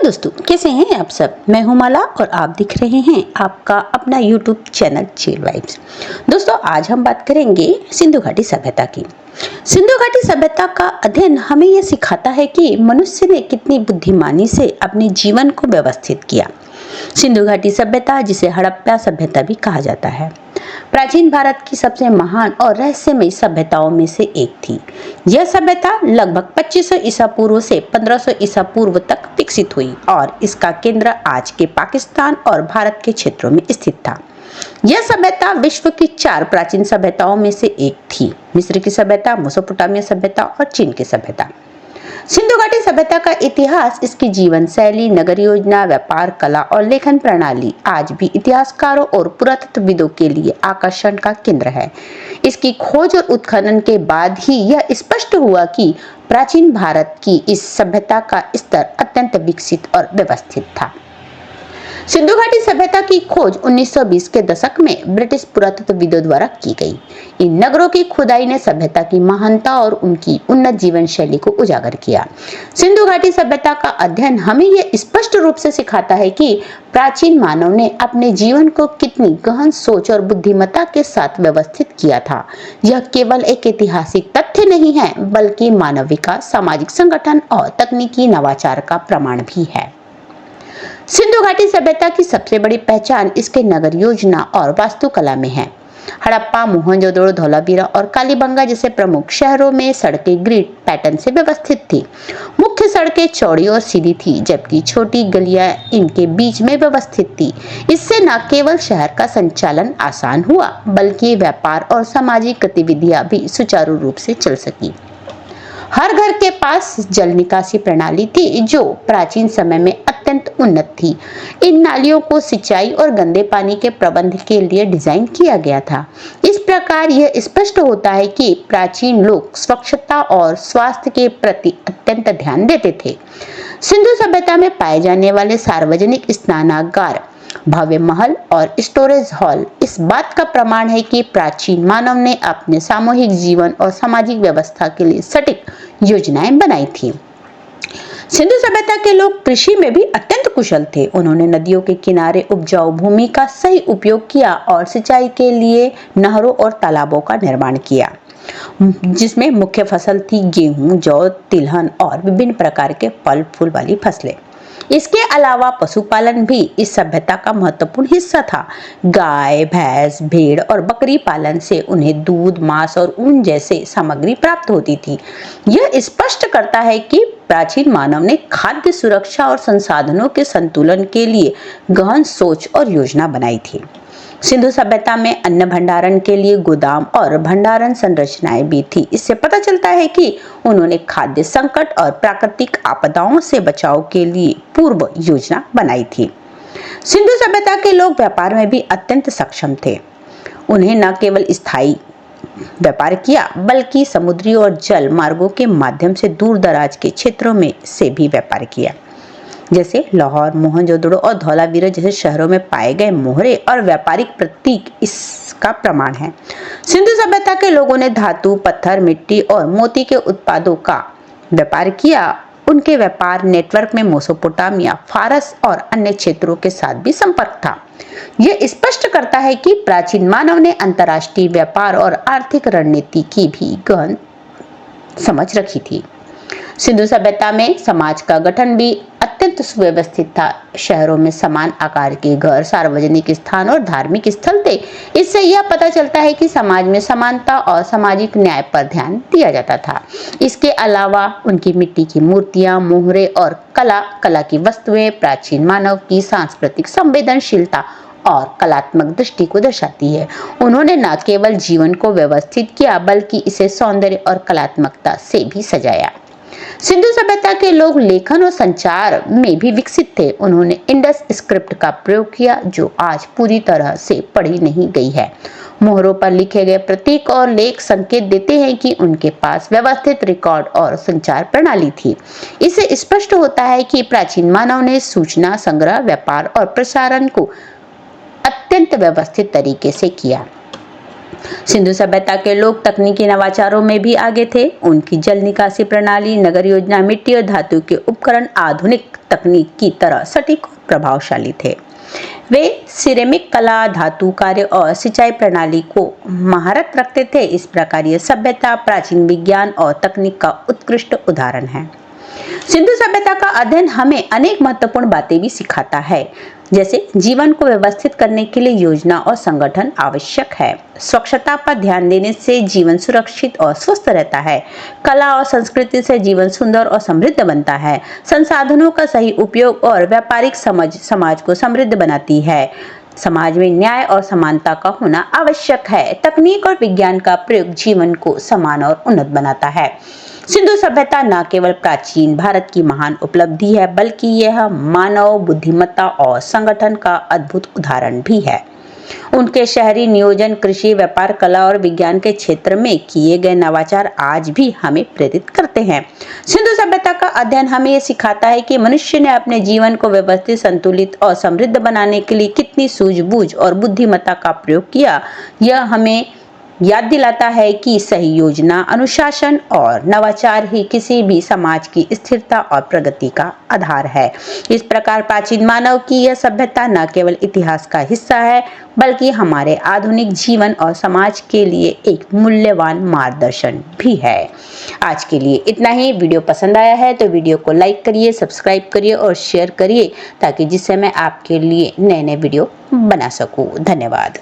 दोस्तों, कैसे हैं आप सब। मैं हूं माला और आप देख रहे हैं आपका अपना YouTube चैनल चिल वाइब्स। दोस्तों, आज हम बात करेंगे सिंधु घाटी सभ्यता की। सिंधु घाटी सभ्यता का अध्ययन हमें यह सिखाता है कि मनुष्य ने कितनी बुद्धिमानी से अपने जीवन को व्यवस्थित किया। सिंधु घाटी सभ्यता, जिसे हड़प्पा सभ्यता भी कहा जाता है, प्राचीन भारत की सबसे महान और रहस्यमयी सभ्यताओं में से एक थी। यह सभ्यता लगभग 2500 ईसा पूर्व से 1500 ईसा पूर्व तक विकसित हुई और इसका केंद्र आज के पाकिस्तान और भारत के क्षेत्रों में स्थित था। यह सभ्यता विश्व की 4 प्राचीन सभ्यताओं में से एक थी: मिस्र की सभ्यता, मेसोपोटामिया सभ्यता और चीन की सभ्यता। सिंधु घाटी सभ्यता का इतिहास, इसकी जीवन शैली, नगर योजना, व्यापार, कला और लेखन प्रणाली आज भी इतिहासकारों और पुरातत्वविदों के लिए आकर्षण का केंद्र है। इसकी खोज और उत्खनन के बाद ही यह स्पष्ट हुआ कि प्राचीन भारत की इस सभ्यता का स्तर अत्यंत विकसित और व्यवस्थित था। सिंधु घाटी सभ्यता की खोज 1920 के दशक में ब्रिटिश पुरातत्वविदों द्वारा की गई। इन नगरों की खुदाई ने सभ्यता की महानता और उनकी उन्नत जीवन शैली को उजागर किया। सिंधु घाटी सभ्यता का अध्ययन हमें यह स्पष्ट रूप से सिखाता है कि प्राचीन मानव ने अपने जीवन को कितनी गहन सोच और बुद्धिमत्ता के साथ व्यवस्थित किया था। यह केवल एक ऐतिहासिक तथ्य नहीं है, बल्कि मानव विकास, सामाजिक संगठन और तकनीकी नवाचार का प्रमाण भी है। सिंधु घाटी सभ्यता की सबसे बड़ी पहचान इसके नगर योजना और वास्तुकला में है। हड़प्पा, मोहनजोदड़ो, धौलावीरा और कालीबंगा जैसे प्रमुख शहरों में सड़कें ग्रिड पैटर्न से व्यवस्थित थी। मुख्य सड़कें चौड़ी और सीधी थी, जबकि छोटी गलियां इनके बीच में व्यवस्थित थी। इससे न केवल शहर का संचालन आसान हुआ, बल्कि व्यापार और सामाजिक गतिविधियां भी सुचारू रूप से चल सकी। हर घर के पास जल निकासी प्रणाली थी, जो प्राचीन समय में अत्यंत उन्नत थी। इन नालियों को सिंचाई और गंदे पानी के प्रबंध के लिए डिजाइन किया गया था। इस प्रकार यह स्पष्ट होता है कि प्राचीन लोग स्वच्छता और स्वास्थ्य के प्रति अत्यंत ध्यान देते थे। सिंधु सभ्यता में पाए जाने वाले सार्वजनिक स्नानागार, भव्य महल और स्टोरेज हॉल इस बात का प्रमाण है कि प्राचीन मानव ने अपने सामूहिक जीवन और सामाजिक व्यवस्था के लिए सटीक योजनाएं बनाई थी। सिंधु सभ्यता के लोग कृषि में भी अत्यंत कुशल थे। उन्होंने नदियों के किनारे उपजाऊ भूमि का सही उपयोग किया और सिंचाई के लिए नहरों और तालाबों का निर्माण किया, जिसमें मुख्य फसल थी गेहूं, जौ, तिलहन और विभिन्न प्रकार के फल फूल वाली फसलें। इसके अलावा पशुपालन भी इस सभ्यता का महत्वपूर्ण हिस्सा था। गाय, भैंस, भेड़ और बकरी पालन से उन्हें दूध, मांस और ऊन जैसे सामग्री प्राप्त होती थी। यह स्पष्ट करता है कि प्राचीन मानव ने खाद्य सुरक्षा और संसाधनों के संतुलन के लिए गहन सोच और योजना बनाई थी। सिंधु सभ्यता में अन्न भंडारण के लिए गोदाम और भंडारण संरचनाएं भी थी। इससे पता चलता है कि उन्होंने खाद्य संकट और प्राकृतिक आपदाओं से बचाव के लिए पूर्व योजना बनाई थी। सिंधु सभ्यता के लोग व्यापार में भी अत्यंत सक्षम थे। उन्हें न केवल स्थायी व्यापार किया, बल्कि समुद्री और जल मार्गों के माध्यम से दूर दराज के क्षेत्रों में से भी व्यापार किया। जैसे लाहौर, मोहनजोदड़ो और धौलावीरा जैसे शहरों में पाए गए मोहरे और व्यापारिक प्रतीक इसका प्रमाण है। सिंधु सभ्यता के लोगों ने धातु, पत्थर, मिट्टी और मोती के उत्पादों का व्यापार किया। उनके व्यापार नेटवर्क में मेसोपोटामिया, फारस और अन्य क्षेत्रों के साथ भी संपर्क था। यह स्पष्ट करता है कि प्राचीन मानव ने अंतर्राष्ट्रीय व्यापार और आर्थिक रणनीति की भी गहन समझ रखी थी। सिंधु सभ्यता में समाज का गठन भी अत्यंत सुव्यवस्थित था। शहरों में समान आकार के घर, सार्वजनिक स्थान और धार्मिक स्थल थे। इससे यह पता चलता है कि समाज में समानता और सामाजिक न्याय पर ध्यान दिया जाता था। इसके अलावा उनकी मिट्टी की मूर्तियां, मोहरे और कला की वस्तुएं प्राचीन मानव की सांस्कृतिक संवेदनशीलता और कलात्मक दृष्टि को दर्शाती है। उन्होंने न केवल जीवन को व्यवस्थित किया, बल्कि इसे सौंदर्य और कलात्मकता से भी सजाया। सिंधु सभ्यता के लोग लेखन और संचार में भी विकसित थे। उन्होंने इंडस स्क्रिप्ट का प्रयोग किया, जो आज पूरी तरह से पढ़ी नहीं गई है। मोहरों पर लिखे गए प्रतीक और लेख संकेत देते हैं कि उनके पास व्यवस्थित रिकॉर्ड और संचार प्रणाली थी। इससे स्पष्ट होता है कि प्राचीन मानव ने सूचना संग्रह, व्यापार और प्रसारण को अत्यंत व्यवस्थित तरीके से किया। सिंधु सभ्यता के लोग तकनीकी नवाचारों में भी आगे थे। उनकी जल निकासी प्रणाली, नगर योजना, मिट्टी और धातु के उपकरण आधुनिक तकनीक की तरह सटीक और प्रभावशाली थे। वे सिरेमिक कला, धातु कार्य और सिंचाई प्रणाली को महारत रखते थे। इस प्रकार यह सभ्यता प्राचीन विज्ञान और तकनीक का उत्कृष्ट उदाहरण है। सिंधु सभ्यता का अध्ययन हमें अनेक महत्वपूर्ण बातें भी सिखाता है, जैसे जीवन को व्यवस्थित करने के लिए योजना और संगठन आवश्यक है। स्वच्छता पर ध्यान देने से जीवन सुरक्षित और स्वस्थ रहता है। कला और संस्कृति से जीवन सुंदर और समृद्ध बनता है। संसाधनों का सही उपयोग और व्यापारिक समझ समाज को समृद्ध बनाती है। समाज में न्याय और समानता का होना आवश्यक है। तकनीक और विज्ञान का प्रयोग जीवन को समान और उन्नत बनाता है। सिंधु सभ्यता न केवल प्राचीन भारत की महान उपलब्धि है, बल्कि यह मानव बुद्धिमत्ता और संगठन का अद्भुत उदाहरण भी है। उनके शहरी नियोजन, कृषि, व्यापार, कला और विज्ञान के क्षेत्र में किए गए नवाचार आज भी हमें प्रेरित करते हैं। सिंधु सभ्यता का अध्ययन हमें यह सिखाता है कि मनुष्य ने अपने जीवन को व्यवस्थित, संतुलित और समृद्ध बनाने के लिए कितनी सूझबूझ और बुद्धिमत्ता का प्रयोग किया। यह हमें याद दिलाता है कि सही योजना, अनुशासन और नवाचार ही किसी भी समाज की स्थिरता और प्रगति का आधार है। इस प्रकार प्राचीन मानव की यह सभ्यता न केवल इतिहास का हिस्सा है, बल्कि हमारे आधुनिक जीवन और समाज के लिए एक मूल्यवान मार्गदर्शन भी है। आज के लिए इतना ही। वीडियो पसंद आया है तो वीडियो को लाइक करिए, सब्सक्राइब करिए और शेयर करिए, ताकि जिससे मैं आपके लिए नए नए वीडियो बना सकूं। धन्यवाद।